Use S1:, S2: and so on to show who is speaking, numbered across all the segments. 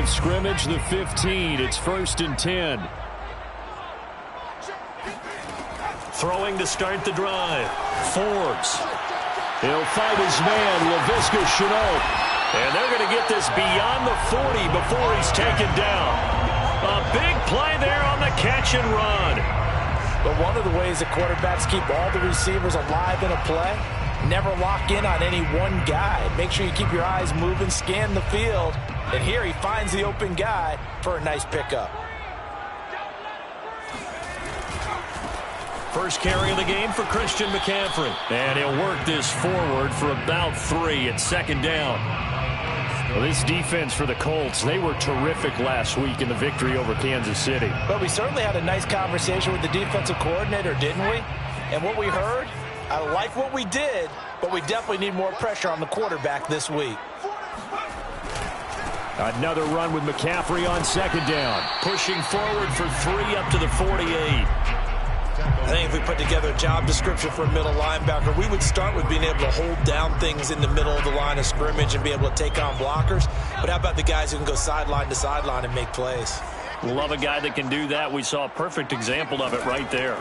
S1: of scrimmage, the 15. It's 1st and 10.
S2: Throwing to start the drive. Forbes.
S1: He'll fight his man, Laviska Shenault.
S2: And they're going to get this beyond the 40 before he's taken down. A big play there on the catch and run.
S3: But one of the ways that quarterbacks keep all the receivers alive in a play, never lock in on any one guy. Make sure you keep your eyes moving, scan the field. And here he finds the open guy for a nice pickup.
S2: First carry of the game for Christian McCaffrey.
S1: And he'll work this forward for about 3 at 2nd down. Well, this defense for the Colts, they were terrific last week in the victory over Kansas City.
S3: But we certainly had a nice conversation with the defensive coordinator, didn't we? And what we heard, I like what we did, but we definitely need more pressure on the quarterback this week.
S1: Another run with McCaffrey on 2nd down.
S2: Pushing forward for 3 up to the 48.
S3: I think if we put together a job description for a middle linebacker, we would start with being able to hold down things in the middle of the line of scrimmage and be able to take on blockers. But how about the guys who can go sideline to sideline and make plays?
S2: Love a guy that can do that. We saw a perfect example of it right there.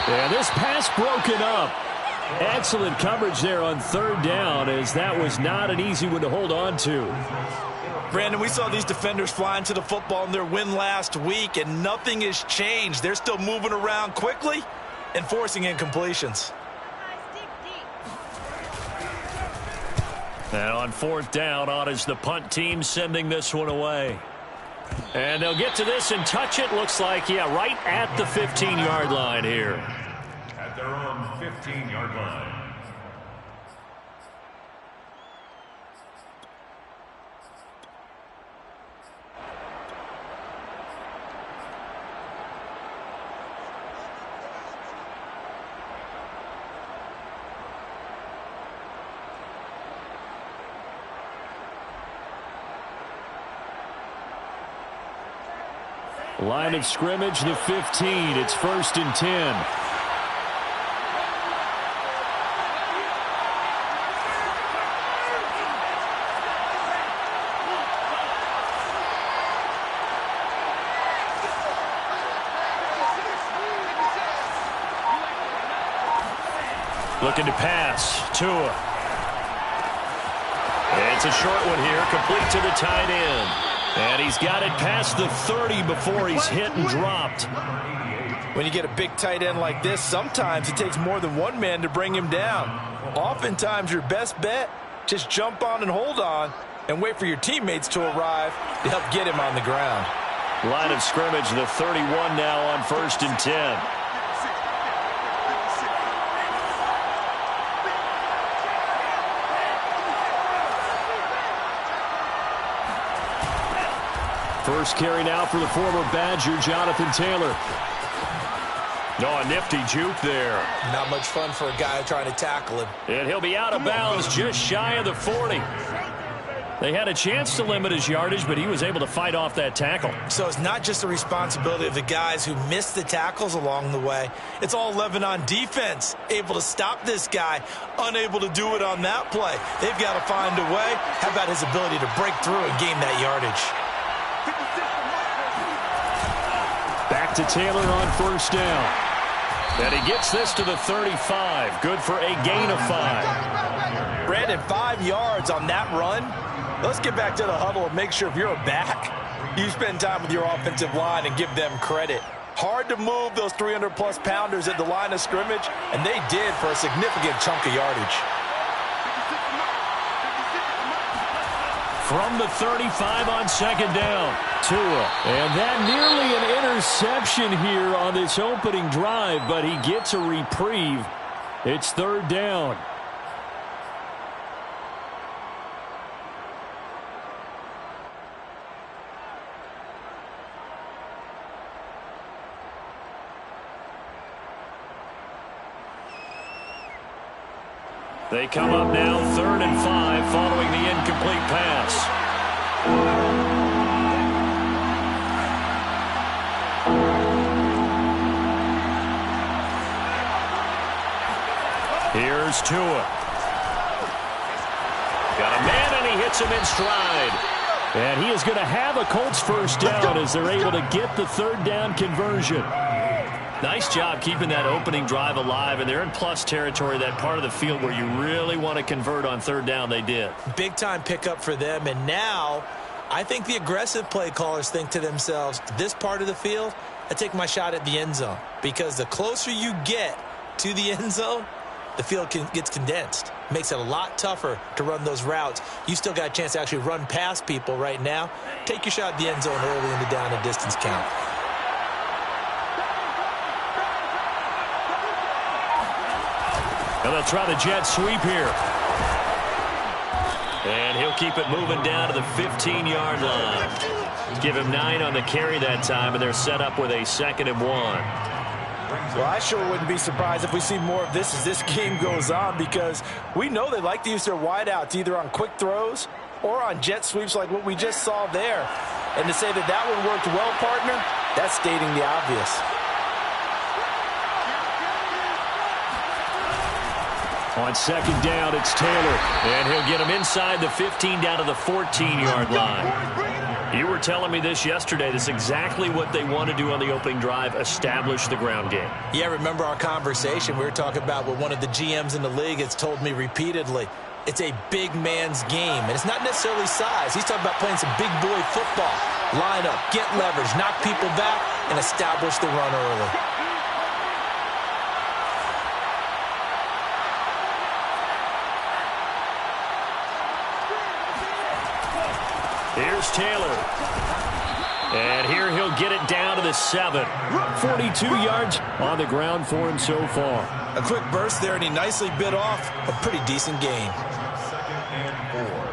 S1: And this pass broken up. Excellent coverage there on 3rd down, as that was not an easy one to hold on to.
S3: Brandon, we saw these defenders flying to the football in their win last week, and nothing has changed. They're still moving around quickly and forcing incompletions.
S2: And on 4th down, on is the punt team sending this one away. And they'll get to this and touch it. Looks like, yeah, right at the 15-yard line here.
S4: At their own 15-yard line.
S1: Line of scrimmage, the 15. It's 1st and 10.
S2: Looking to pass. Tua. It's a short one here, complete to the tight end. And he's got it past the 30 before he's hit and dropped.
S3: When you get a big tight end like this, sometimes it takes more than one man to bring him down. Oftentimes, your best bet, just jump on and hold on and wait for your teammates to arrive to help get him on the ground.
S2: Line of scrimmage, the 31 now on 1st and 10.
S1: First carry now for the former Badger, Jonathan Taylor.
S2: Oh, a nifty juke there.
S3: Not much fun for a guy trying to tackle him.
S2: And he'll be out of bounds just shy of the 40. They had a chance to limit his yardage, but he was able to fight off that tackle.
S3: So it's not just the responsibility of the guys who missed the tackles along the way. It's all 11 on defense, able to stop this guy, unable to do it on that play. They've got to find a way. How about his ability to break through and gain that yardage?
S1: Back to Taylor on 1st down.
S2: And he gets this to the 35. Good for a gain of 5.
S3: Brandon, 5 yards on that run. Let's get back to the huddle and make sure if you're a back, you spend time with your offensive line and give them credit. Hard to move those 300-plus pounders at the line of scrimmage, and they did for a significant chunk of yardage.
S1: From the 35 on 2nd down, Tua. And that nearly an interception here on this opening drive, but he gets a reprieve. It's 3rd down.
S2: They come up now 3rd and 5 following the incomplete pass. Here's Tua. Got a puts him in stride.
S1: And he is going to have a Colts first down as they're able to get the third down conversion.
S2: Nice job keeping that opening drive alive, and they're in plus territory, that part of the field where you really want to convert on third down. They did.
S3: Big-time pickup for them, and now I think the aggressive play callers think to themselves, this part of the field, I take my shot at the end zone, because the closer you get to the end zone, the field gets condensed. Makes it a lot tougher to run those routes. You still got a chance to actually run past people right now. Take your shot at the end zone early in the down and distance count.
S2: And they'll try the jet sweep here. And he'll keep it moving down to the 15-yard line. Give him 9 on the carry that time, and they're set up with a 2nd and 1.
S3: Well, I sure wouldn't be surprised if we see more of this as this game goes on, because we know they like to use their wideouts either on quick throws or on jet sweeps like what we just saw there. And to say that that one worked well, partner, that's stating the obvious.
S1: On 2nd down, it's Taylor.
S2: And he'll get him inside the 15 down to the 14-yard line. You were telling me this yesterday. This is exactly what they want to do on the opening drive, establish the ground game.
S3: Yeah, remember our conversation. We were talking about what one of the GMs in the league has told me repeatedly. It's a big man's game, and it's not necessarily size. He's talking about playing some big boy football. Line up, get leverage, knock people back, and establish the run early.
S2: Here's Taylor. And here he'll get it down to the 7.
S1: 42 yards on the ground for him so far.
S3: A quick burst there, and he nicely bit off a pretty decent gain.
S4: 2nd and 4.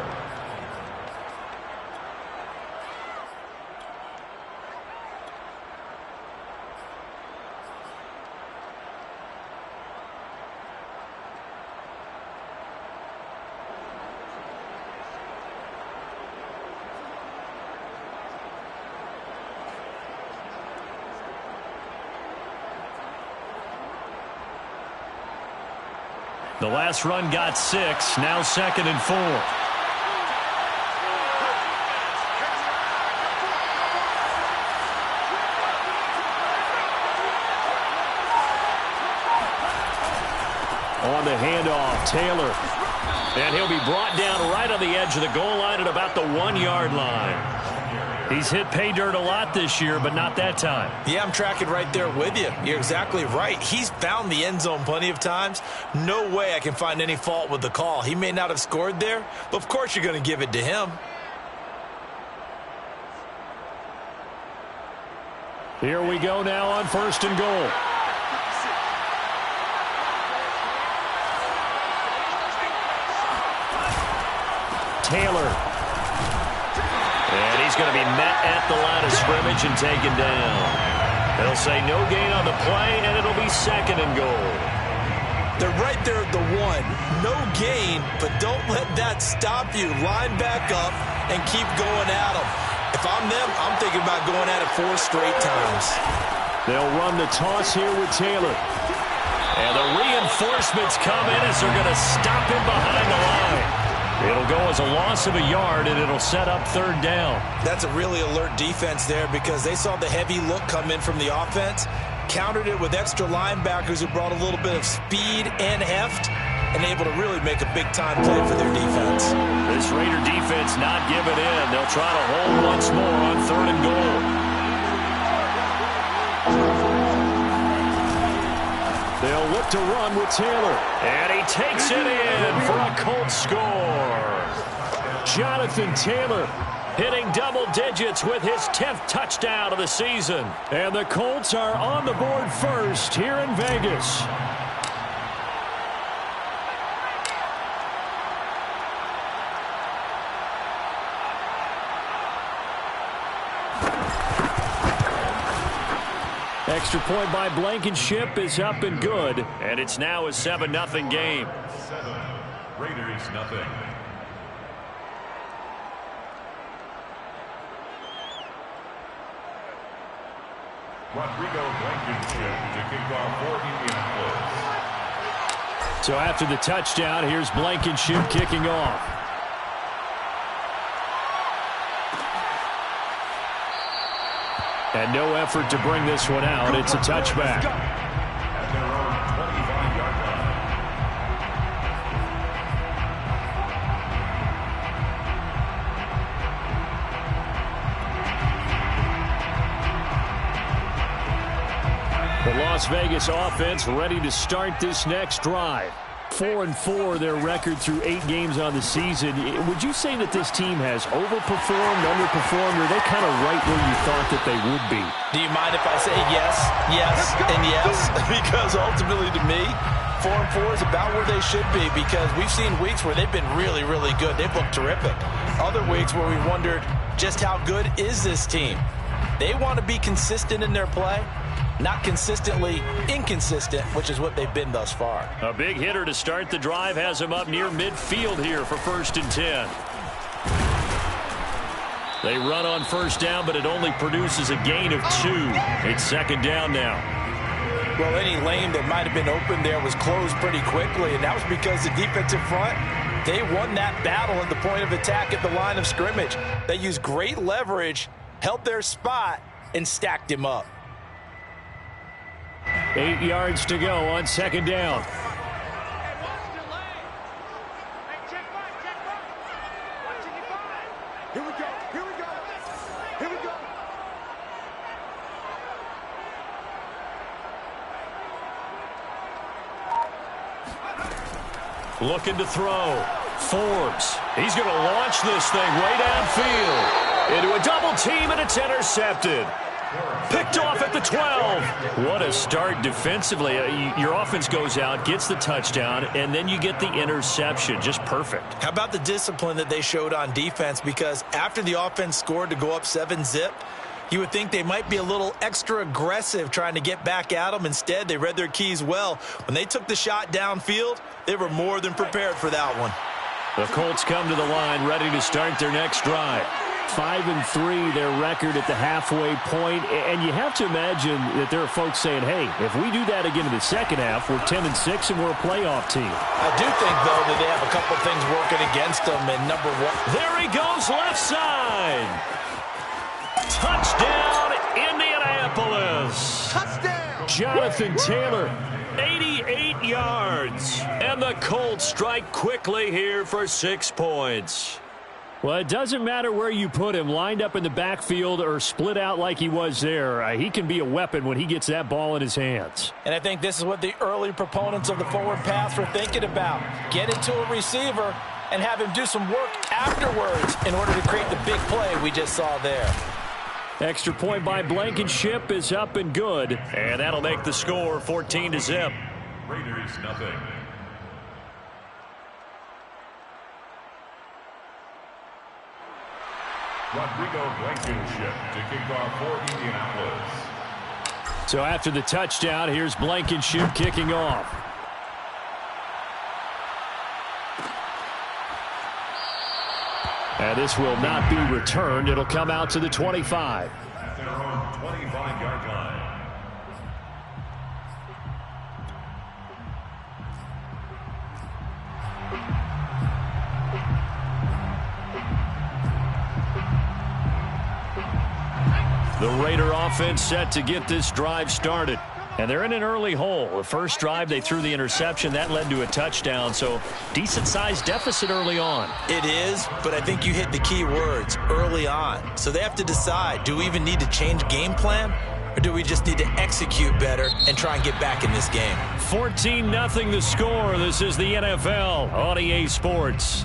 S1: The last run got 6. Now 2nd and 4. On the handoff, Taylor. And he'll be brought down right on the edge of the goal line at about the 1-yard line. He's hit pay dirt a lot this year, but not that time.
S3: Yeah, I'm tracking right there with you. You're exactly right. He's found the end zone plenty of times. No way I can find any fault with the call. He may not have scored there, but of course you're going to give it to him.
S1: Here we go now on 1st and goal. Taylor. And he's going to be met at the line of scrimmage and taken down. They'll say no gain on the play, and it'll be 2nd and goal.
S3: They're right there at the 1. No gain, but don't let that stop you. Line back up and keep going at them. If I'm them, I'm thinking about going at it 4 straight times.
S1: They'll run the toss here with Taylor.
S2: And the reinforcements come in as they're going to stop him behind the line. It'll go as a loss of a yard, and it'll set up 3rd down.
S3: That's a really alert defense there, because they saw the heavy look come in from the offense, countered it with extra linebackers who brought a little bit of speed and heft, and able to really make a big-time play for their defense.
S2: This Raider defense not giving in. They'll try to hold once more on 3rd and goal.
S1: They'll look to run with Taylor.
S2: And he takes it in for a Colts score.
S1: Jonathan Taylor
S2: hitting double digits with his 10th touchdown of the season.
S1: And the Colts are on the board first here in Vegas. Extra point by Blankenship is up and good.
S2: And it's now a 7-0 game.
S4: 7, Raiders nothing. Rodrigo Blankenship to kick off for Indianapolis.
S1: So after the touchdown, here's Blankenship kicking off. And no effort to bring this one out. It's a touchback.
S4: At their own 25-yard line.
S1: The Las Vegas offense ready to start this next drive. 4-4 their record through 8 games on the season. Would you say that this team has overperformed, underperformed, or are they kind of right where you thought that they would be?
S3: Do you mind if I say yes, yes, and yes? Because ultimately to me, 4-4 is about where they should be, because we've seen weeks where they've been really, really good. They've looked terrific. Other weeks where we wondered just how good is this team. They want to be consistent in their play, not consistently inconsistent, which is what they've been thus far.
S1: A big hitter to start the drive has him up near midfield here for 1st and 10. They run on 1st down, but it only produces a gain of 2. It's 2nd down now.
S3: Well, any lane that might have been open there was closed pretty quickly, and that was because the defensive front, they won that battle at the point of attack at the line of scrimmage. They used great leverage, held their spot, and stacked him up.
S1: 8 yards to go on 2nd down.
S5: Here we go. Here we go. Here we go.
S1: Looking to throw. Forbes. He's going to launch this thing way downfield. Into a double team, and it's intercepted. Picked off at the 12. What a start defensively. Your offense goes out, gets the touchdown, and then you get the interception. Just perfect.
S3: How about the discipline that they showed on defense? Because after the offense scored to go up 7-zip, you would think they might be a little extra aggressive trying to get back at them. Instead, they read their keys well. When they took the shot downfield, they were more than prepared for that one.
S1: The Colts come to the line ready to start their next drive. 5-3 their record at the halfway point, and you have to imagine that there are folks saying, hey, if we do that again in the second half, we're 10-6 and we're a playoff team.
S3: I do think, though, that they have a couple things working against them, and number one.
S1: There he goes, left side. Touchdown, Indianapolis.
S5: Touchdown.
S1: Jonathan Taylor, 88 yards, and the Colts strike quickly here for 6 points. Well, it doesn't matter where you put him, lined up in the backfield or split out like he was there. He can be a weapon when he gets that ball in his hands.
S3: And I think this is what the early proponents of the forward pass were thinking about. Get it to a receiver and have him do some work afterwards in order to create the big play we just saw there.
S1: Extra point by Blankenship is up and good. And that'll make the score 14-0.
S4: Raiders nothing. Rodrigo Blankenship to kick off for Indianapolis.
S1: So after the touchdown, here's Blankenship kicking off. And this will not be returned. It'll come out to the 25.
S4: At their own 25-yard line.
S1: The Raider offense set to get this drive started. And they're in an early hole. The first drive, they threw the interception. That led to a touchdown. So decent-sized deficit early on.
S3: It is, but I think you hit the key words, early on. So they have to decide, do we even need to change game plan? Or do we just need to execute better and try and get back in this game?
S1: 14-0 the score. This is the NFL on EA Sports.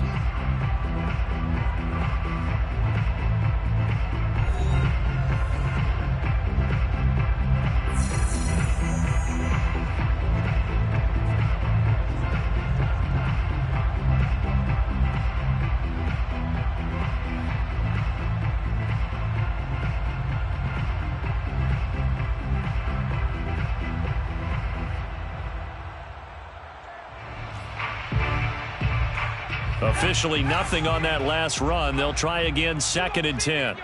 S1: Officially nothing on that last run. They'll try again, 2nd and 10.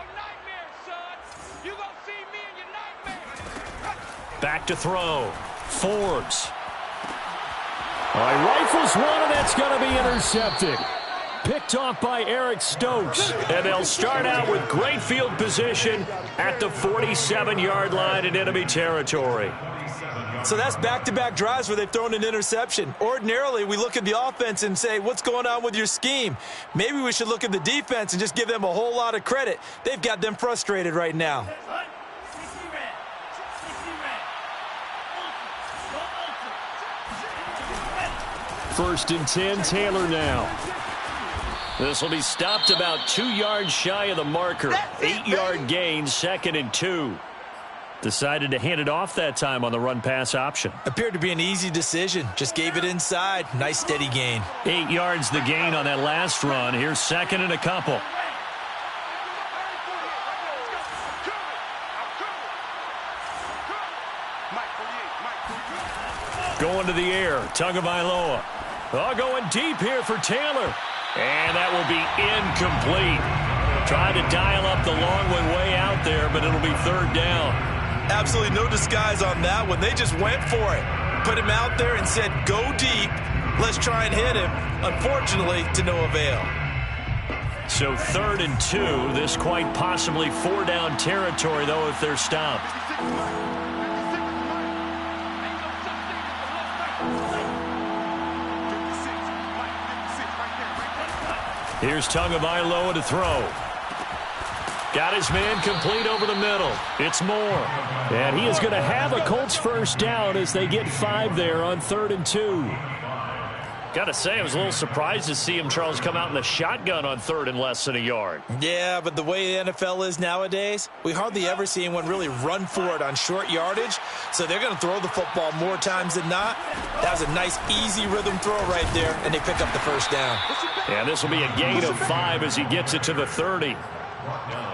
S1: Back to throw. Forbes. All right, rifles one, and that's going to be intercepted. Picked off by Eric Stokes. And they'll start out with great field position at the 47-yard line in enemy territory.
S3: So that's back-to-back drives where they've thrown an interception. Ordinarily, we look at the offense and say, what's going on with your scheme? Maybe we should look at the defense and just give them a whole lot of credit. They've got them frustrated right now.
S1: First and 10, Taylor now. This will be stopped about 2 yards shy of the marker. 8-yard gain, 2nd and 2. Decided to hand it off that time on the run-pass option.
S3: Appeared to be an easy decision. Just gave it inside. Nice steady gain.
S1: 8 yards the gain on that last run. Here's 2nd and a couple. Going to the air. Tagovailoa. Oh, going deep here for Taylor. And that will be incomplete. Trying to dial up the long one way out there, but it'll be 3rd down.
S3: Absolutely no disguise on that one. They just went for it. Put him out there and said, go deep. Let's try and hit him. Unfortunately, to no avail.
S1: So 3rd and 2. This quite possibly 4-down territory, though, if they're stopped. Here's Tagovailoa to throw. Got his man complete over the middle. It's Moore. And he is going to have a Colts first down as they get 5 there on 3rd and 2. Got to say, I was a little surprised to see him, Charles, come out in the shotgun on 3rd and less than a yard.
S3: Yeah, but the way the NFL is nowadays, we hardly ever see anyone really run for it on short yardage. So they're going to throw the football more times than not. That was a nice, easy rhythm throw right there, and they pick up the first down.
S1: And this will be a gain of 5 as he gets it to the 30.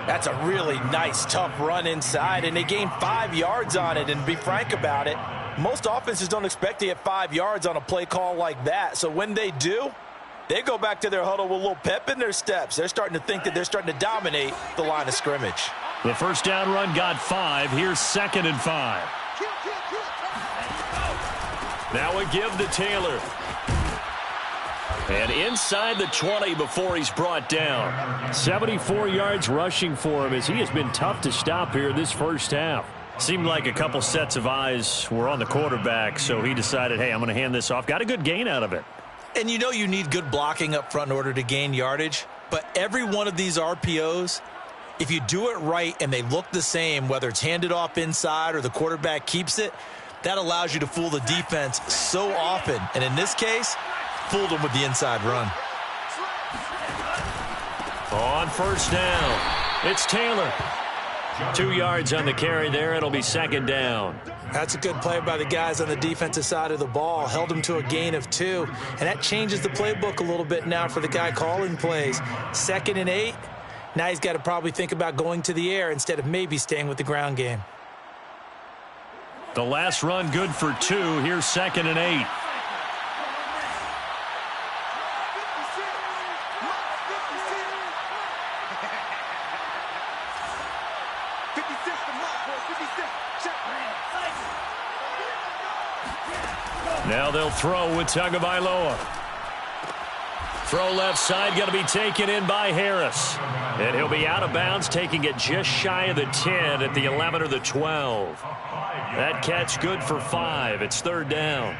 S3: That's a really nice, tough run inside, and they gained 5 yards on it. And to be frank about it, most offenses don't expect to get 5 yards on a play call like that. So when they do, they go back to their huddle with a little pep in their steps. They're starting to think that they're starting to dominate the line of scrimmage.
S1: The first down run got 5. Here's 2nd and 5. Now we give to Taylor. And inside the 20 before he's brought down. 74 yards rushing for him as he has been tough to stop here this first half. Seemed like a couple sets of eyes were on the quarterback, so he decided, hey, I'm going to hand this off. Got a good gain out of it.
S3: And you know you need good blocking up front in order to gain yardage. But every one of these RPOs, if you do it right and they look the same, whether it's handed off inside or the quarterback keeps it, that allows you to fool the defense so often. And in this case, fooled them with the inside run.
S1: On first down, it's Taylor. 2 yards on the carry there. It'll be 2nd down.
S3: That's a good play by the guys on the defensive side of the ball. Held him to a gain of 2. And that changes the playbook a little bit now for the guy calling plays. 2nd and 8. Now he's got to probably think about going to the air instead of maybe staying with the ground game.
S1: The last run good for 2. Here's 2nd and 8. Now they'll throw with Tagovailoa. Throw left side, going to be taken in by Harris. And he'll be out of bounds, taking it just shy of the 10 at the 11 or the 12. That catch good for 5. It's 3rd down.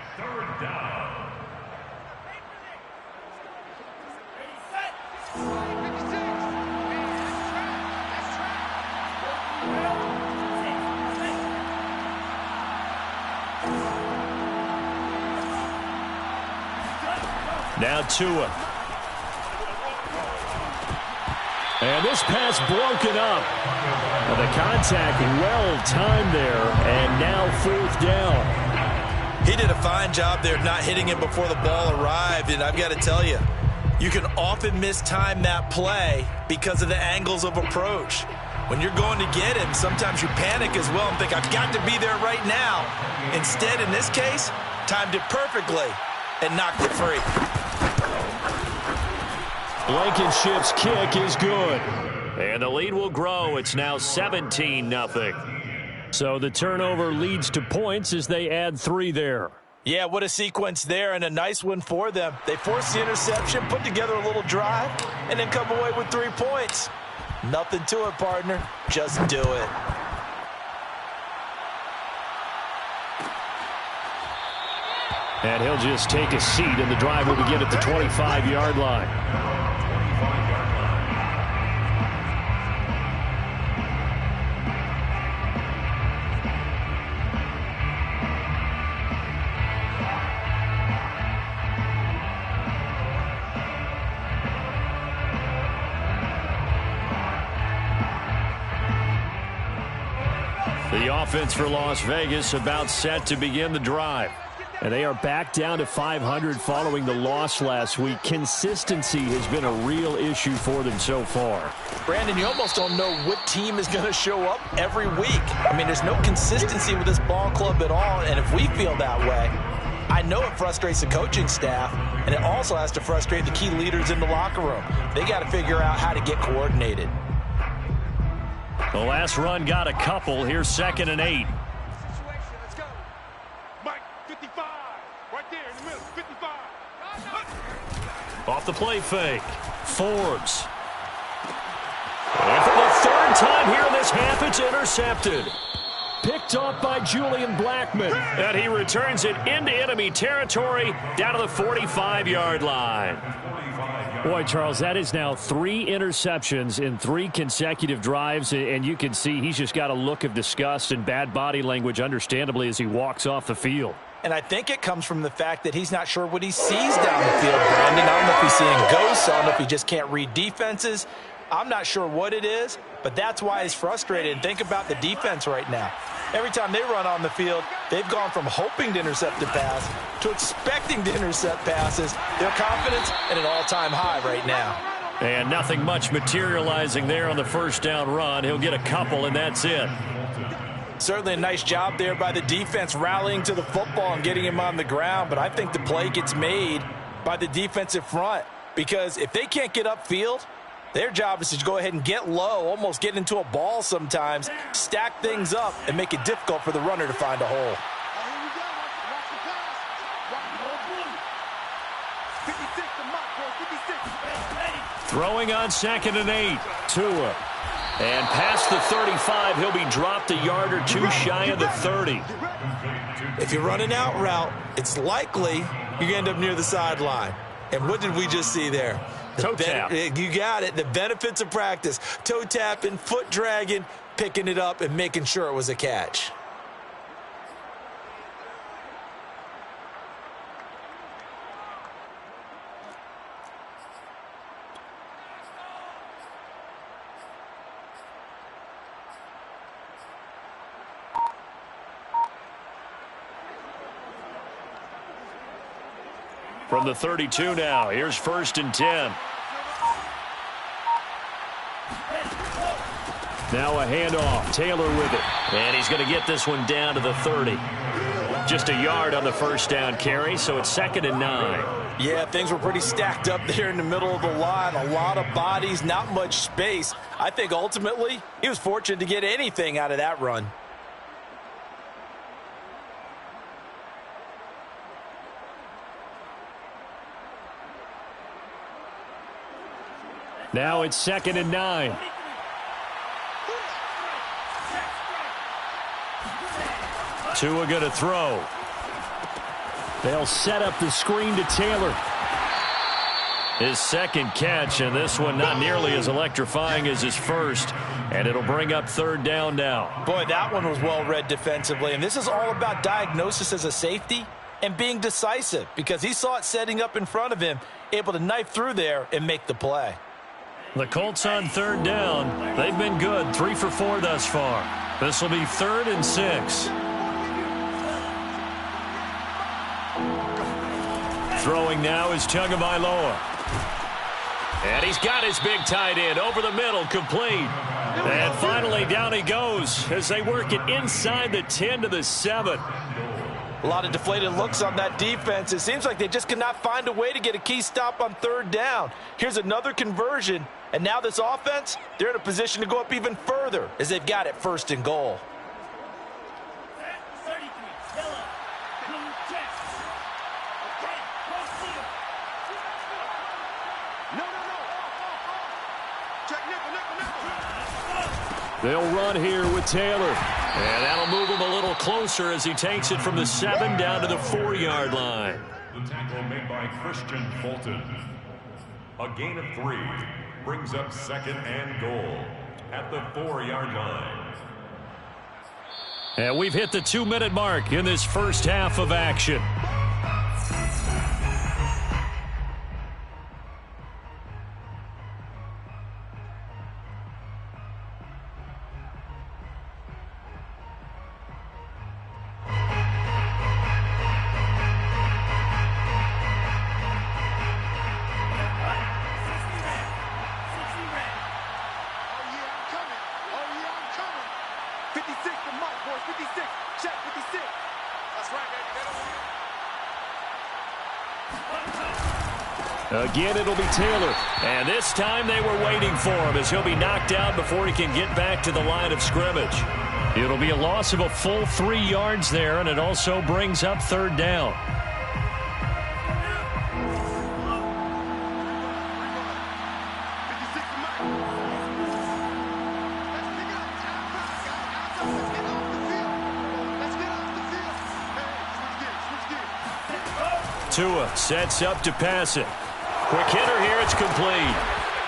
S1: Now Tua. And this pass broken up. And the contact well-timed there, and now 4th down.
S3: He did a fine job there not hitting him before the ball arrived, and I've got to tell you, you can often mistime that play because of the angles of approach. When you're going to get him, sometimes you panic as well and think, I've got to be there right now. Instead, in this case, timed it perfectly and knocked it free.
S1: Blankenship's kick is good. And the lead will grow. It's now 17-0. So the turnover leads to points as they add 3 there.
S3: Yeah, what a sequence there, and a nice one for them. They forced the interception, put together a little drive, and then come away with 3 points. Nothing to it, partner. Just do it.
S1: And he'll just take a seat, and the drive will begin at the 25-yard line. The offense for Las Vegas about set to begin the drive. And they are back down to 500 following the loss last week. Consistency has been a real issue for them so far.
S3: Brandon, you almost don't know what team is going to show up every week. I mean, there's no consistency with this ball club at all, and if we feel that way, I know it frustrates the coaching staff, and it also has to frustrate the key leaders in the locker room. They got to figure out how to get coordinated.
S1: The last run got a couple. Here's 2nd and 8. Off the play fake. Forbes. And for the 3rd time here in this half, it's intercepted. Picked off by Julian Blackmon. And he returns it into enemy territory down to the 45-yard line. Boy, Charles, that is now 3 interceptions in 3 consecutive drives, and you can see he's just got a look of disgust and bad body language, understandably, as he walks off the field.
S3: And I think it comes from the fact that he's not sure what he sees down the field, Brandon. I don't know if he's seeing ghosts. I don't know if he just can't read defenses. I'm not sure what it is, but that's why he's frustrated. Think about the defense right now. Every time they run on the field, they've gone from hoping to intercept a pass to expecting to intercept passes. Their confidence at an all-time high right now.
S1: And nothing much materializing there on the first down run. He'll get a couple, and that's it.
S3: Certainly a nice job there by the defense rallying to the football and getting him on the ground, but I think the play gets made by the defensive front because if they can't get upfield, their job is to go ahead and get low, almost get into a ball sometimes, stack things up, and make it difficult for the runner to find a hole.
S1: Throwing on 2nd and 8. Tua. And past the 35, he'll be dropped a yard or 2 shy of the 30.
S3: If you run an out route, it's likely you end up near the sideline. And what did we just see there?
S1: Toe tap.
S3: You got it. The benefits of practice. Toe tapping, foot dragging, picking it up, and making sure it was a catch.
S1: From the 32 now, here's 1st and 10. Now a handoff. Taylor with it. And he's going to get this one down to the 30. Just a yard on the first down carry, so it's 2nd and 9.
S3: Yeah, things were pretty stacked up there in the middle of the line. A lot of bodies, not much space. I think ultimately he was fortunate to get anything out of that run.
S1: Now it's 2nd and 9. Tua going to throw. They'll set up the screen to Taylor. His 2nd catch, and this one not nearly as electrifying as his first. And it'll bring up 3rd down now.
S3: Boy, that one was well read defensively. And this is all about diagnosis as a safety and being decisive because he saw it setting up in front of him, able to knife through there and make the play.
S1: The Colts on 3rd down. They've been good, 3 for 4 thus far. This will be 3rd and 6. Throwing now is Tagovailoa. And he's got his big tight end over the middle, complete. And finally down he goes as they work it inside the 10 to the 7.
S3: A lot of deflated looks on that defense. It seems like they just cannot find a way to get a key stop on 3rd down. Here's another conversion, and now this offense, they're in a position to go up even further as they've got it 1st and goal.
S1: They'll run here with Taylor. And that'll move him a little closer as he takes it from the 7 down to the 4-yard line.
S4: The tackle made by Christian Fulton. A gain of 3 brings up 2nd and goal at the 4-yard line.
S1: And we've hit the 2-minute mark in this first half of action. Again, it'll be Taylor. And this time they were waiting for him as he'll be knocked out before he can get back to the line of scrimmage. It'll be a loss of a full 3 yards there, and it also brings up 3rd down. Tua sets up to pass it. Quick hitter here, it's complete.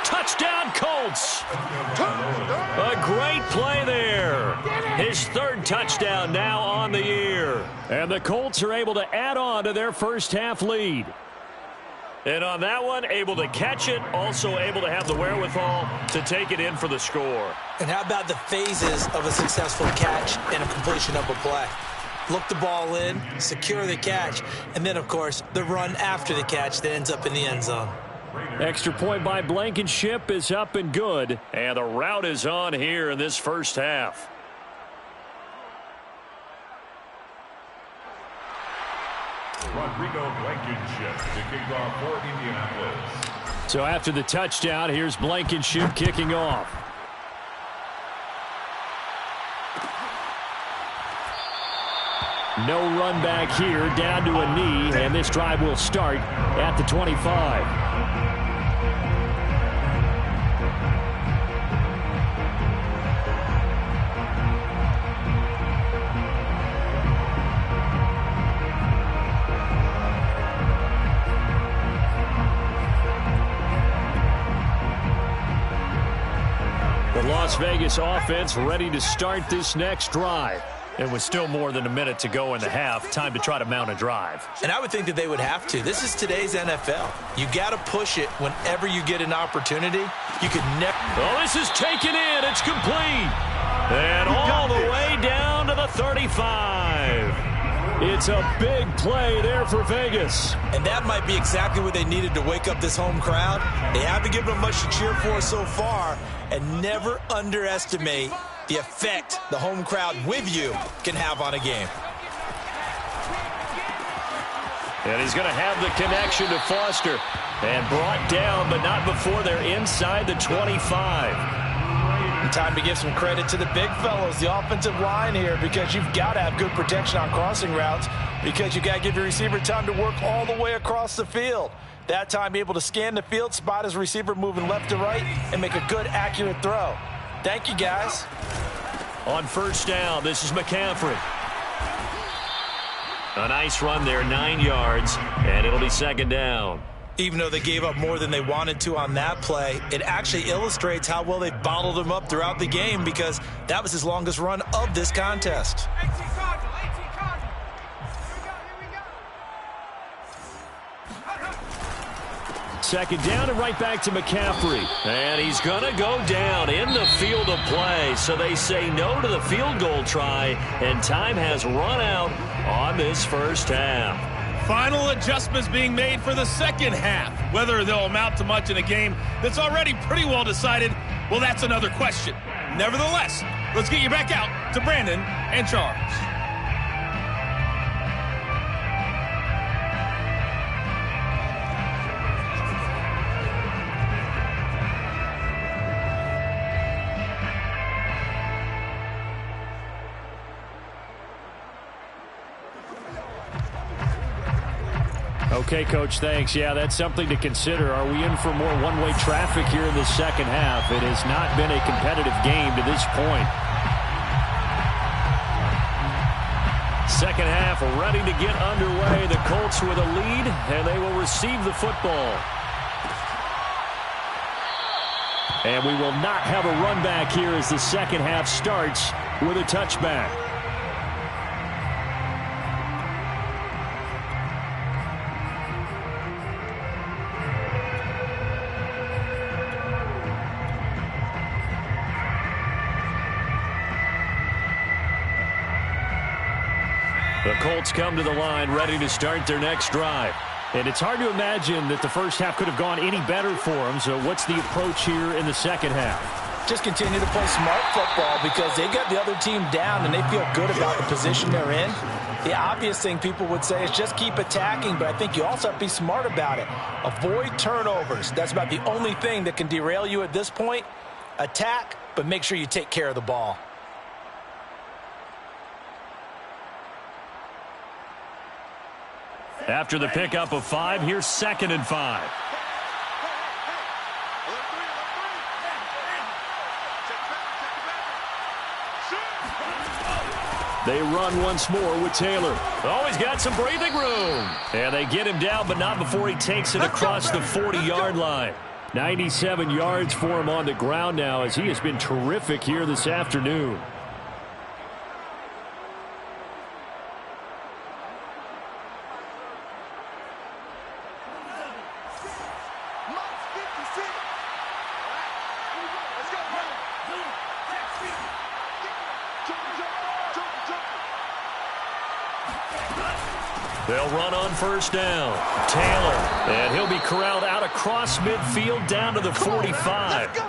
S1: Touchdown, Colts! A great play there. His 3rd touchdown now on the year. And the Colts are able to add on to their first half lead. And on that one, able to catch it, also able to have the wherewithal to take it in for the score.
S3: And how about the phases of a successful catch and a completion of a play? Look the ball in, secure the catch, and then, of course, the run after the catch that ends up in the end zone.
S1: Extra point by Blankenship is up and good, and the route is on here in this first half.
S4: Rodrigo Blankenship to kick off for Indianapolis.
S1: So after the touchdown, here's Blankenship kicking off. No run back here, down to a knee, and this drive will start at the 25. The Las Vegas offense ready to start this next drive. And with still more than a minute to go in the half, time to try to mount a drive.
S3: And I would think that they would have to. This is today's NFL. You got to push it whenever you get an opportunity. You could never.
S1: Oh, this is taken in. It's complete. And all the way down to the 35. It's a big play there for Vegas.
S3: And that might be exactly what they needed to wake up this home crowd. They haven't given them much to cheer for so far. And never underestimate the effect the home crowd with you can have on a game.
S1: And he's going to have the connection to Foster. And brought down, but not before they're inside the 25.
S3: And time to give some credit to the big fellows, the offensive line here, because you've got to have good protection on crossing routes, because you got to give your receiver time to work all the way across the field. That time able to scan the field, spot his receiver moving left to right, and make a good, accurate throw. Thank you, guys.
S1: On first down, this is McCaffrey. A nice run there, 9 yards, and it'll be 2nd down.
S3: Even though they gave up more than they wanted to on that play, it actually illustrates how well they bottled him up throughout the game, because that was his longest run of this contest.
S5: 18 Cardinal.
S1: Second down and right back to McCaffrey. And he's going to go down in the field of play. So they say no to the field goal try, and time has run out on this first half.
S6: Final adjustments being made for the second half. Whether they'll amount to much in a game that's already pretty well decided, well, that's another question. Nevertheless, let's get you back out to Brandon and Charles.
S1: Okay, Coach, thanks. Yeah, that's something to consider. Are we in for more one-way traffic here in the second half? It has not been a competitive game to this point. Second half ready to get underway. The Colts with a lead, and they will receive the football. And we will not have a run back here as the second half starts with a touchback. The Colts come to the line ready to start their next drive. And it's hard to imagine that the first half could have gone any better for them. So what's the approach here in the second half?
S3: Just continue to play smart football because they got the other team down and they feel good about the position they're in. The obvious thing people would say is just keep attacking, but I think you also have to be smart about it. Avoid turnovers. That's about the only thing that can derail you at this point. Attack, but make sure you take care of the ball.
S1: After the pickup of 5, here's 2nd and 5. They run once more with Taylor. Oh, he's got some breathing room. And they get him down, but not before he takes it across the 40-yard line. 97 yards for him on the ground now as he has been terrific here this afternoon. They'll run on first down. Taylor, and he'll be corralled out across midfield down to the 45.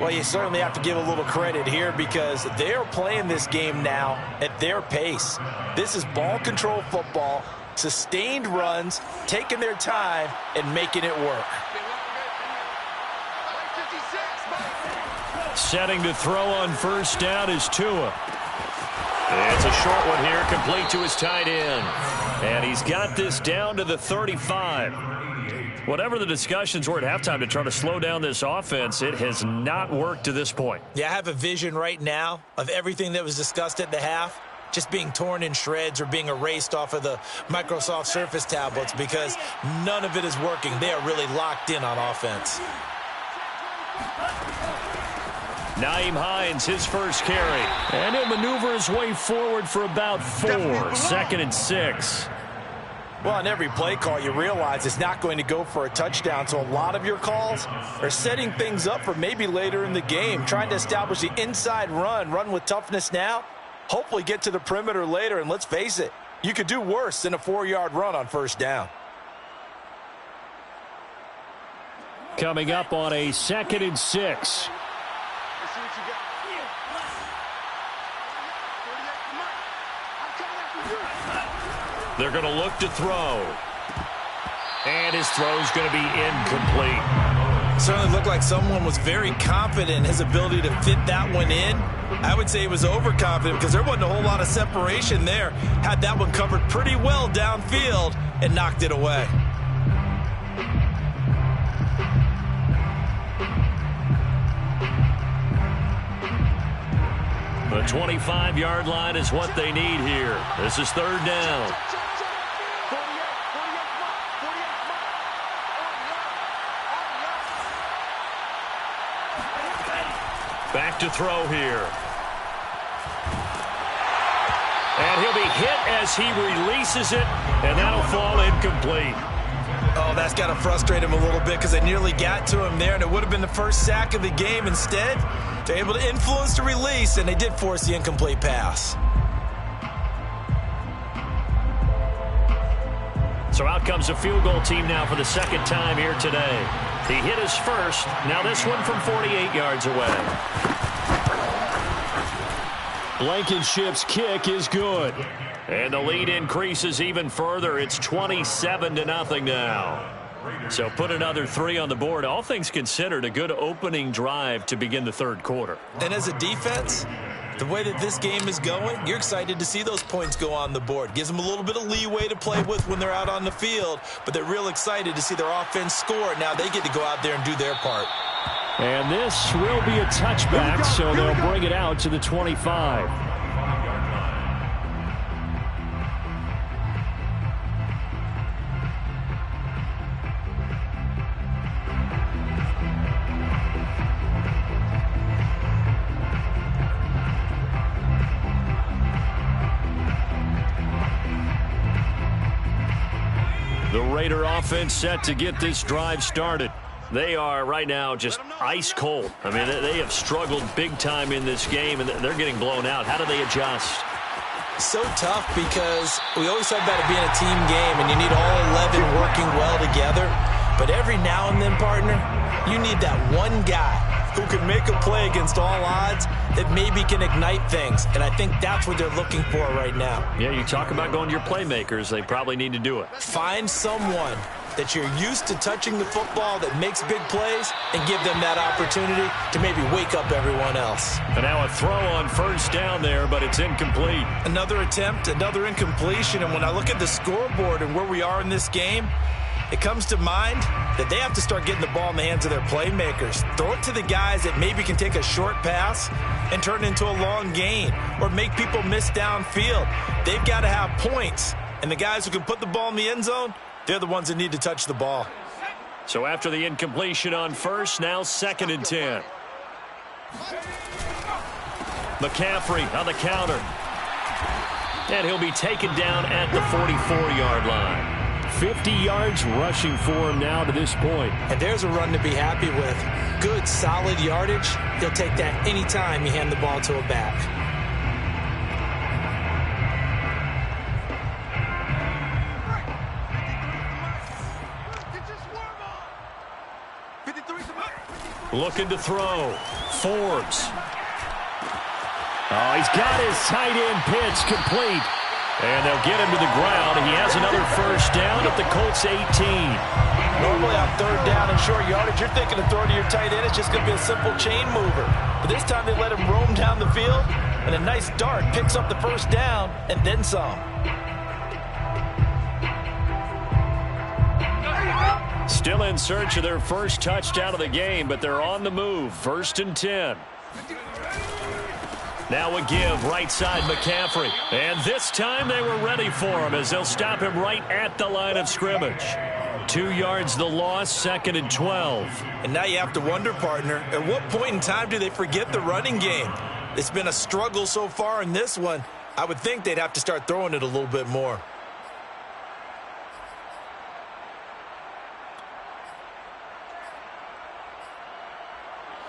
S3: Well, you certainly have to give a little credit here because they're playing this game now at their pace. This is ball control football, sustained runs, taking their time, and making it work.
S1: Setting to throw on first down is Tua. It's a short one here, complete to his tight end. And he's got this down to the 35. Whatever the discussions were at halftime to try to slow down this offense, it has not worked to this point.
S3: Yeah, I have a vision right now of everything that was discussed at the half just being torn in shreds or being erased off of the Microsoft Surface tablets because none of it is working. They are really locked in on offense.
S1: Naeem Hines, his first carry. And he'll maneuver his way forward for about 4. 2nd and 6.
S3: Well, on every play call, you realize it's not going to go for a touchdown. So a lot of your calls are setting things up for maybe later in the game, trying to establish the inside run with toughness now, hopefully get to the perimeter later. And let's face it, you could do worse than a 4-yard run on first down.
S1: Coming up on a 2nd and 6. They're going to look to throw. And his throw's going to be incomplete.
S3: Certainly looked like someone was very confident in his ability to fit that one in. I would say he was overconfident because there wasn't a whole lot of separation there. Had that one covered pretty well downfield and knocked it away.
S1: The 25-yard line is what they need here. This is 3rd down. Back to throw here. And he'll be hit as he releases it, and that'll fall incomplete.
S3: Oh, that's got to frustrate him a little bit because they nearly got to him there, and it would have been the first sack of the game. Instead, they're able to influence the release, and they did force the incomplete pass.
S1: So out comes a field goal team now for the 2nd time here today. He hit his first. Now this one from 48 yards away. Blankenship's kick is good. And the lead increases even further. It's 27-0 now. So put another 3 on the board. All things considered, a good opening drive to begin the 3rd quarter.
S3: And as a defense, The way that this game is going, you're excited to see those points go on the board. Gives them a little bit of leeway to play with when they're out on the field, but they're real excited to see their offense score. Now they get to go out there and do their part.
S1: And this will be a touchback, so they'll bring it out to the 25. The Raider offense set to get this drive started. They are right now just ice cold. I mean, they have struggled big time in this game, and they're getting blown out. How do they adjust?
S3: So tough because we always talk about it being a team game, and you need all 11 working well together. But every now and then, partner, you need that one guy who can make a play against all odds that maybe can ignite things. And I think that's what they're looking for right now.
S1: Yeah, you talk about going to your playmakers. They probably need to do it.
S3: Find someone that you're used to touching the football that makes big plays and give them that opportunity to maybe wake up everyone else.
S1: And now a throw on first down there, but it's incomplete.
S3: Another attempt, another incompletion. And when I look at the scoreboard and where we are in this game, it comes to mind that they have to start getting the ball in the hands of their playmakers. Throw it to the guys that maybe can take a short pass and turn it into a long gain or make people miss downfield. They've got to have points. And the guys who can put the ball in the end zone, they're the ones that need to touch the ball.
S1: So after the incompletion on first, now 2nd and 10. McCaffrey on the counter. And he'll be taken down at the 44-yard line. 50 yards rushing for him now to this point.
S3: And there's a run to be happy with. Good, solid yardage. He'll take that anytime you hand the ball to a back.
S1: Looking to throw. Forbes. Oh, he's got his tight end pitch complete. And they'll get him to the ground. He has another first down at the Colts 18.
S3: Normally on 3rd down and short yardage, you're thinking of throwing to your tight end. It's just going to be a simple chain mover. But this time they let him roam down the field, and a nice dart picks up the first down and then some.
S1: Still in search of their first touchdown of the game, but they're on the move. 1st and 10. Now a give, right side McCaffrey. And this time they were ready for him as they'll stop him right at the line of scrimmage. 2 yards the loss, 2nd and 12.
S3: And now you have to wonder, partner, at what point in time do they forget the running game? It's been a struggle so far in this one. I would think they'd have to start throwing it a little bit more.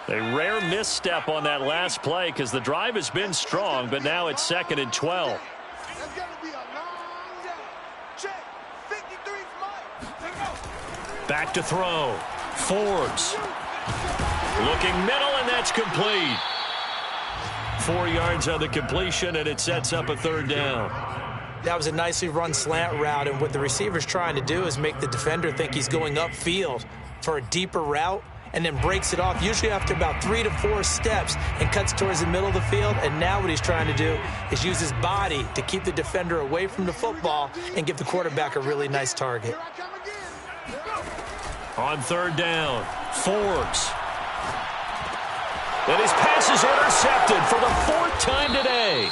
S1: A rare misstep on that last play because the drive has been strong, but now it's 2nd and 12.
S5: That's got to be a long day. Check. 53's mine.
S1: Back to throw. Forbes. Looking middle, and that's complete. 4 yards on the completion, and it sets up a 3rd down.
S3: That was a nicely run slant route, and what the receiver's trying to do is make the defender think he's going upfield for a deeper route, and then breaks it off, usually after about 3 to 4 steps, and cuts towards the middle of the field. And now what he's trying to do is use his body to keep the defender away from the football and give the quarterback a really nice target.
S1: On 3rd down, Forbes. And his pass is intercepted for the 4th time today.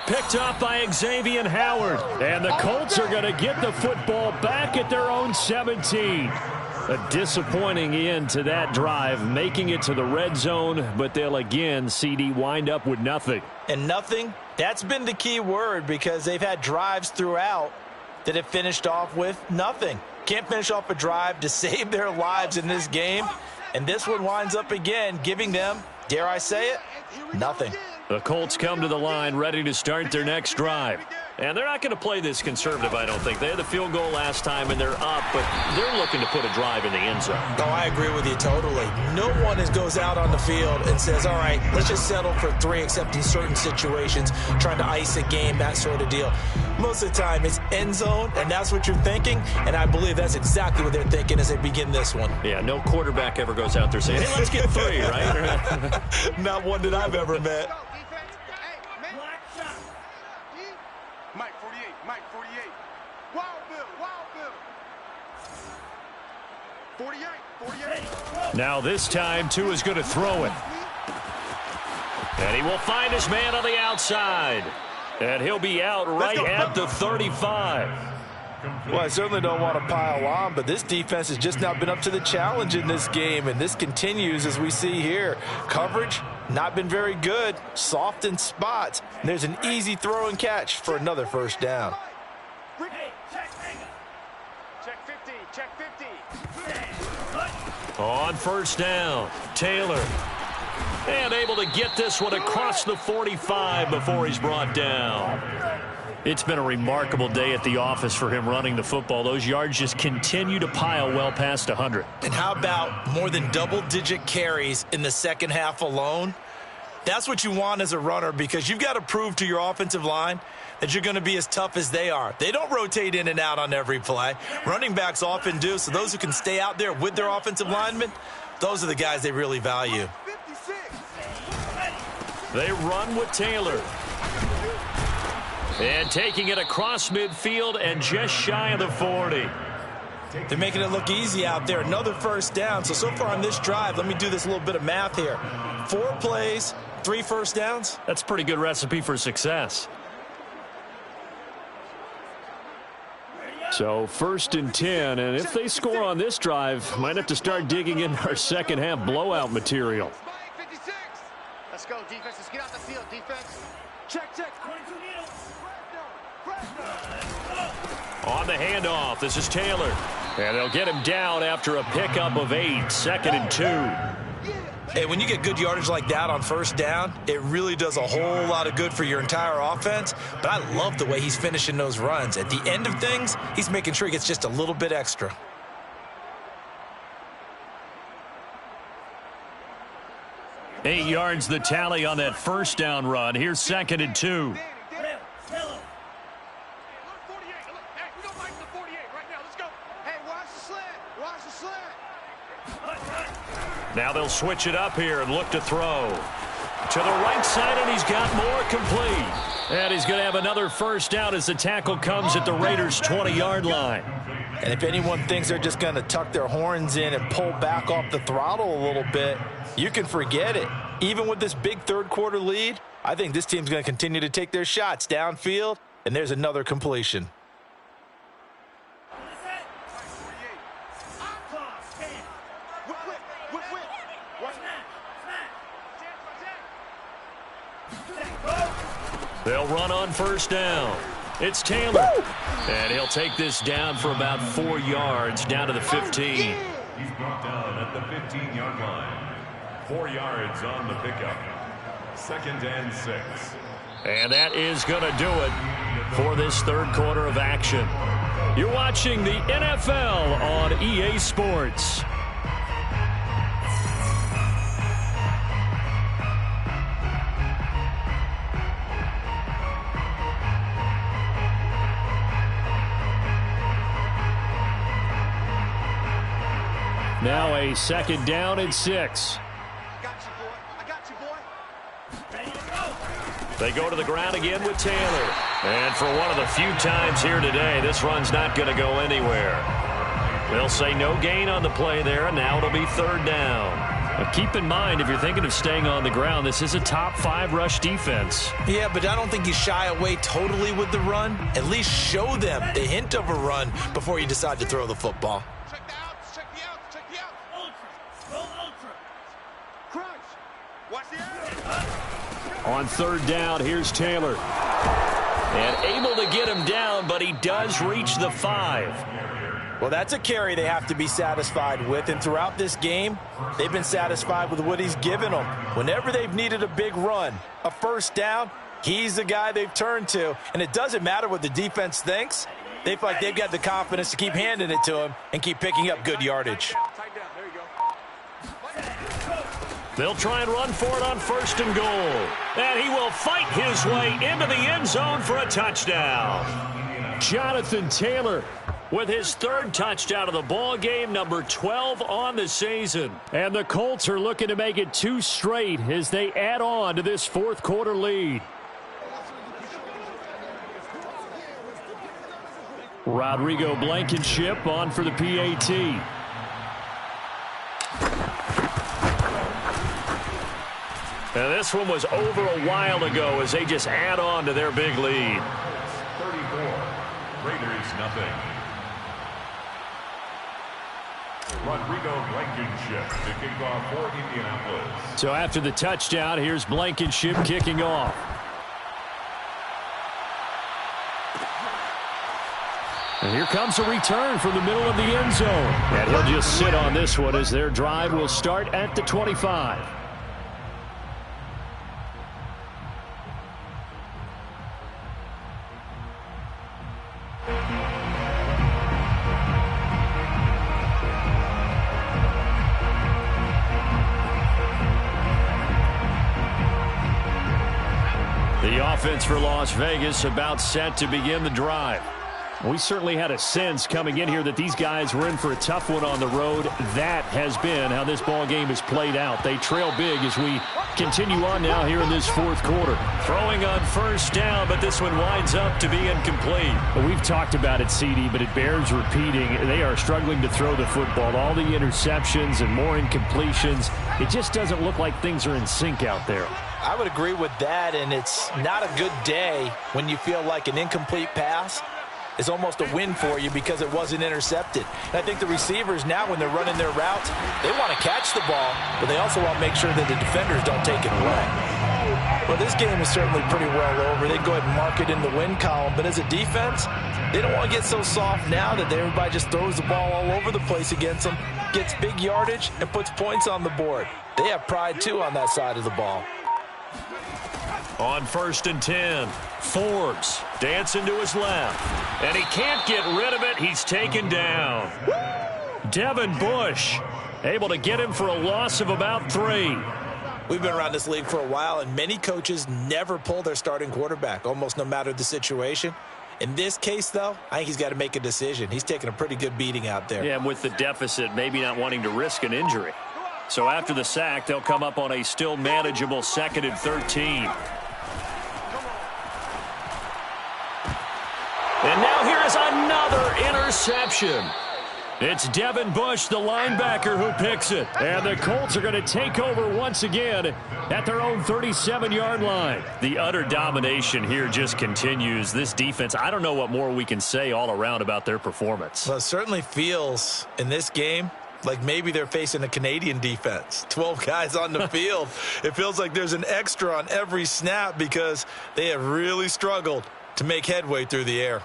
S1: Picked up by Xavier Howard. And the Colts are going to get the football back at their own 17. A disappointing end to that drive, making it to the red zone, but they'll again, CD, wind up with nothing.
S3: And nothing, that's been the key word because they've had drives throughout that have finished off with nothing. Can't finish off a drive to save their lives in this game. And this one winds up again, giving them, dare I say it, nothing.
S1: The Colts come to the line ready to start their next drive. And they're not going to play this conservative, I don't think. They had the field goal last time, and they're up, but they're looking to put a drive in the end zone.
S3: Oh, I agree with you totally. No one goes out on the field and says, all right, let's just settle for 3, except in certain situations, trying to ice a game, that sort of deal. Most of the time, it's end zone, and that's what you're thinking, and I believe that's exactly what they're thinking as they begin this one.
S1: Yeah, no quarterback ever goes out there saying, hey, let's get 3, right?
S3: Not one that I've ever met.
S5: Mike 48, Mike 48. Wild Bill, Wild Bill. 48, 48.
S1: Now this time, Tua is going to throw it. And he will find his man on the outside. And he'll be out right at the 35.
S3: Well, I certainly don't want to pile on, but this defense has just not been up to the challenge in this game, and this continues as we see here. Coverage, not been very good, soft in spots. And there's an easy throw and catch for another first down.
S5: Check 50, check 50.
S1: On first down, Taylor. And able to get this one across the 45 before he's brought down. It's been a remarkable day at the office for him running the football. Those yards just continue to pile well past 100.
S3: And how about more than double-digit carries in the second half alone? That's what you want as a runner, because you've got to prove to your offensive line that you're going to be as tough as they are. They don't rotate in and out on every play. Running backs often do, so those who can stay out there with their offensive linemen, those are the guys they really value.
S5: 56.
S1: They run with Taylor. And taking it across midfield and just shy of the 40.
S3: They're making it look easy out there. Another first down. So far on this drive, let me do this little bit of math here. 4 plays, 3 first downs.
S1: That's a pretty good recipe for success. So 1st and 10, and if they score on this drive, might have to start digging in our second half blowout material.
S5: Mike 56. Let's go, defense. Let's get out the field, defense. Check, check. 22 needles.
S1: On the handoff, this is Taylor. And they'll get him down after a pickup of 8, 2nd and 2.
S3: Hey, when you get good yardage like that on first down, it really does a whole lot of good for your entire offense. But I love the way he's finishing those runs. At the end of things, he's making sure he gets just a little bit extra.
S1: Eight yards the tally on that first down run. Here's 2nd and 2. Now they'll switch it up here and look to throw. To the right side, and he's got more complete. And he's going to have another first down as the tackle comes at the Raiders' 20-yard line.
S3: And if anyone thinks they're just going to tuck their horns in and pull back off the throttle a little bit, you can forget it. Even with this big third-quarter lead, I think this team's going to continue to take their shots downfield, and there's another completion.
S1: They'll run on first down. It's Taylor. Woo! And he'll take this down for about 4 yards, down to the 15.
S4: He's brought down at the 15-yard line. 4 yards on the pickup. 2nd and 6.
S1: And that is going to do it for this third quarter of action. You're watching the NFL on EA Sports. Now a 2nd down and 6. They go to the ground again with Taylor. And for one of the few times here today, this run's not going to go anywhere. They'll say no gain on the play there, and now it'll be 3rd down. But keep in mind, if you're thinking of staying on the ground, this is a top 5 rush defense.
S3: Yeah, but I don't think you shy away totally with the run. At least show them the hint of a run before you decide to throw the football.
S1: On 3rd down, here's Taylor. And able to get him down, but he does reach the 5.
S3: Well, that's a carry they have to be satisfied with. And throughout this game, they've been satisfied with what he's given them. Whenever they've needed a big run, a first down, he's the guy they've turned to. And it doesn't matter what the defense thinks. They feel like they've got the confidence to keep handing it to him and keep picking up good yardage.
S1: They'll try and run for it on 1st and goal. And he will fight his way into the end zone for a touchdown. Jonathan Taylor with his 3rd touchdown of the ball game, number 12 on the season. And the Colts are looking to make it 2 straight as they add on to this 4th quarter lead. Rodrigo Blankenship on for the PAT. Now this one was over a while ago as they just add on to their big lead.
S4: 34, Raiders nothing. Rodrigo Blankenship to kick off for Indianapolis.
S1: So after the touchdown, here's Blankenship kicking off. And here comes a return from the middle of the end zone. And he'll just sit on this one as their drive will start at the 25. The offense for Las Vegas about set to begin the drive. We certainly had a sense coming in here that these guys were in for a tough one on the road. That has been how this ball game has played out. They trail big as we continue on now here in this fourth quarter.
S2: Throwing on first down, but this one winds up to be incomplete.
S1: We've talked about it, CD, but it bears repeating. They are struggling to throw the football. All the interceptions and more incompletions. It just doesn't look like things are in sync out there.
S3: I would agree with that, and it's not a good day when you feel like an incomplete pass is almost a win for you because it wasn't intercepted. And I think the receivers now, when they're running their routes, they want to catch the ball, but they also want to make sure that the defenders don't take it away. Well, this game is certainly pretty well over. They go ahead and mark it in the win column, but as a defense, they don't want to get so soft now that everybody just throws the ball all over the place against them, gets big yardage, and puts points on the board. They have pride, too, on that side of the ball.
S2: On 1st and 10, Forbes dancing to his left, and he can't get rid of it. He's taken down. Devin Bush able to get him for a loss of about 3.
S3: We've been around this league for a while, and many coaches never pull their starting quarterback, almost no matter the situation. In this case, though, I think he's got to make a decision. He's taking a pretty good beating out there.
S2: Yeah, and with the deficit, maybe not wanting to risk an injury. So after the sack, they'll come up on a still manageable 2nd and 13. And now here is another interception. It's Devin Bush, the linebacker, who picks it. And the Colts are going to take over once again at their own 37-yard line. The utter domination here just continues. This defense, I don't know what more we can say all around about their performance.
S3: Well, it certainly feels in this game like maybe they're facing a Canadian defense. 12 guys on the field. It feels like there's an extra on every snap because they have really struggled to make headway through the air.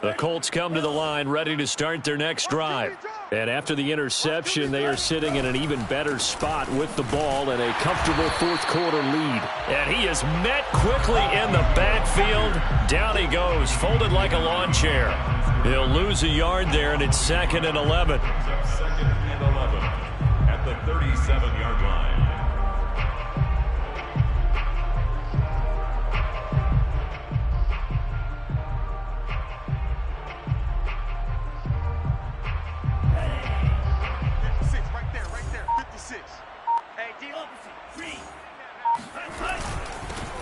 S2: The Colts come to the line ready to start their next drive. And after the interception, they are sitting in an even better spot with the ball and a comfortable fourth quarter lead. And he is met quickly in the backfield. Down he goes, folded like a lawn chair. He'll lose a yard there, and it's 2nd and 11.
S4: 2nd and 11 at the 37-yard line.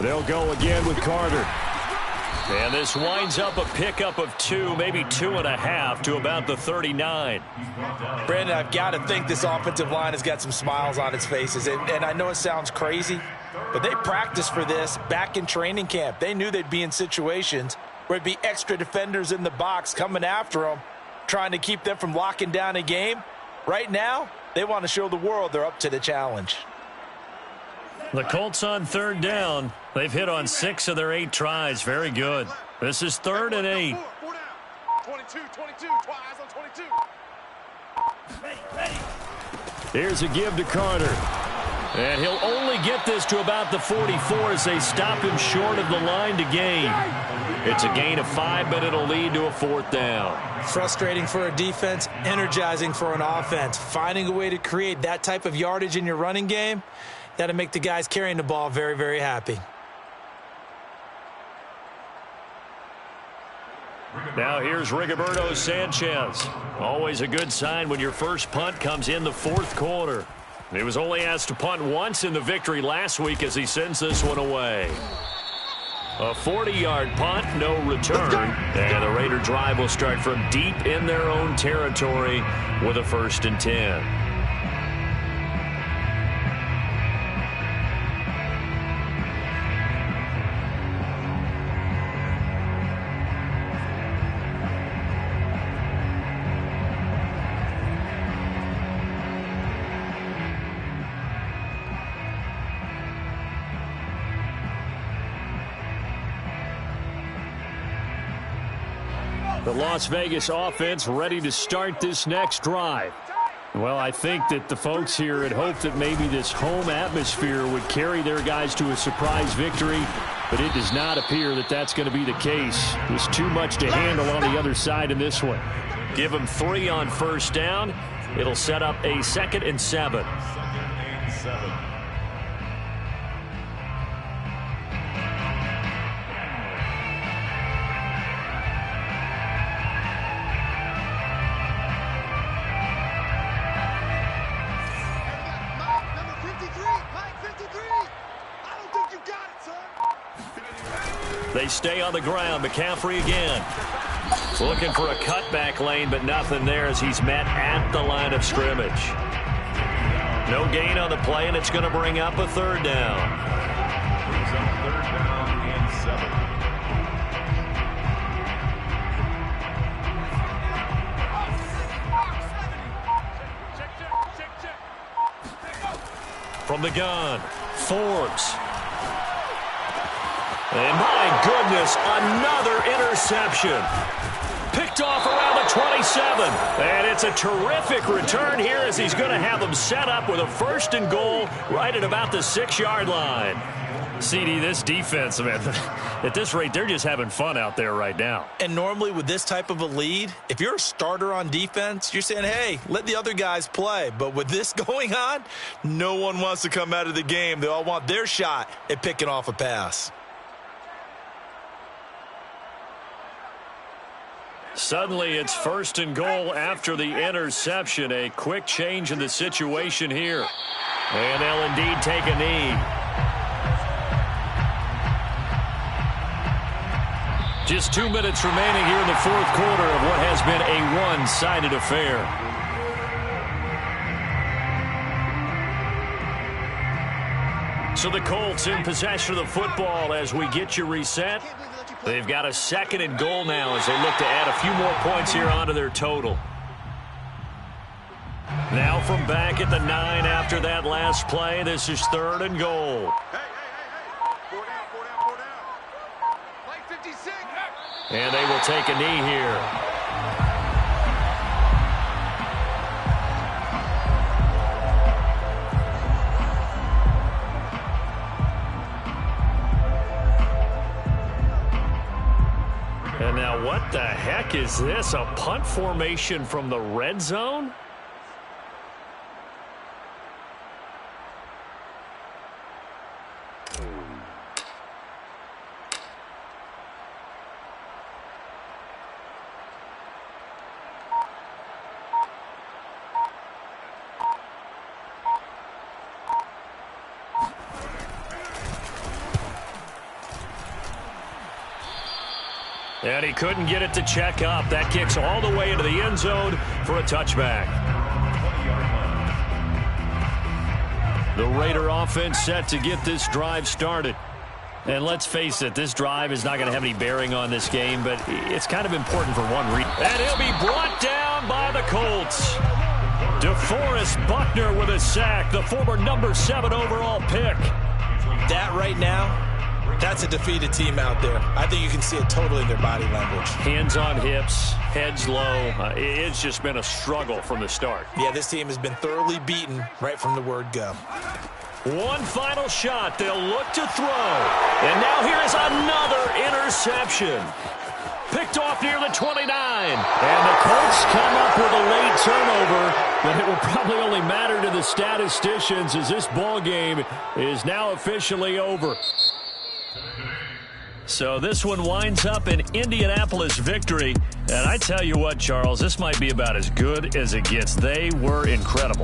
S1: They'll go again with Carter.
S2: And this winds up a pickup of 2, maybe 2.5 to about the 39.
S3: Brandon, I've got to think this offensive line has got some smiles on its faces. And I know it sounds crazy, but they practiced for this back in training camp. They knew they'd be in situations where it'd be extra defenders in the box coming after them, trying to keep them from locking down a game. Right now, they want to show the world they're up to the challenge.
S2: The Colts on 3rd down. They've hit on 6 of their 8 tries. Very good. This is 3rd and 8.
S5: 22, twice on 22.
S1: Here's a give to Carter.
S2: And he'll only get this to about the 44 as they stop him short of the line to gain. It's a gain of 5, but it'll lead to a 4th down.
S3: Frustrating for a defense, energizing for an offense. Finding a way to create that type of yardage in your running game, that'll make the guys carrying the ball very, very happy.
S2: Now here's Rigoberto Sanchez. Always a good sign when your first punt comes in the 4th quarter.
S1: He was only asked to punt once in the victory last week as he sends this one away. A 40-yard punt, no return. And the Raider drive will start from deep in their own territory with a 1st and 10. The Las Vegas offense ready to start this next drive. Well, I think that the folks here had hoped that maybe this home atmosphere would carry their guys to a surprise victory, but it does not appear that that's going to be the case. There's too much to handle on the other side in this one. Give them 3 on 1st down. It'll set up a 2nd and 7. They stay on the ground. McCaffrey again. Looking for a cutback lane, but nothing there as he's met at the line of scrimmage. No gain on the play, and it's going to bring up a 3rd down.
S4: Brings up 3rd down and 7.
S1: From the gun, Forbes. And my goodness, another interception. Picked off around the 27. And it's a terrific return here as he's going to have them set up with a 1st and goal right at about the 6-yard line. CD, this defense, man, at this rate, they're just having fun out there right now.
S3: And normally with this type of a lead, if you're a starter on defense, you're saying, hey, let the other guys play. But with this going on, no one wants to come out of the game. They all want their shot at picking off a pass.
S1: Suddenly, it's 1st and goal after the interception. A quick change in the situation here. And they'll indeed take a knee. Just 2 minutes remaining here in the 4th quarter of what has been a one-sided affair. So the Colts in possession of the football as we get you reset. They've got a 2nd and goal now as they look to add a few more points here onto their total. Now from back at the 9 after that last play, this is 3rd and goal.
S5: Hey. 4 down. Play 56.
S1: And they will take a knee here. And now what the heck is this? A punt formation from the red zone? And he couldn't get it to check up. That kicks all the way into the end zone for a touchback. The Raider offense set to get this drive started. And let's face it, this drive is not going to have any bearing on this game, but it's kind of important for one reason. And he'll be brought down by the Colts. DeForest Buckner with a sack, the former number 7 overall pick.
S3: That right now, that's a defeated team out there. I think you can see it totally in their body language.
S1: Hands on hips, heads low. It's just been a struggle from the start.
S3: Yeah, this team has been thoroughly beaten right from the word go.
S1: One final shot. They'll look to throw. And now here is another interception. Picked off near the 29. And the Colts come up with a late turnover, but it will probably only matter to the statisticians as this ball game is now officially over. So this one winds up an Indianapolis victory. And I tell you what, Charles, this might be about as good as it gets. They were incredible.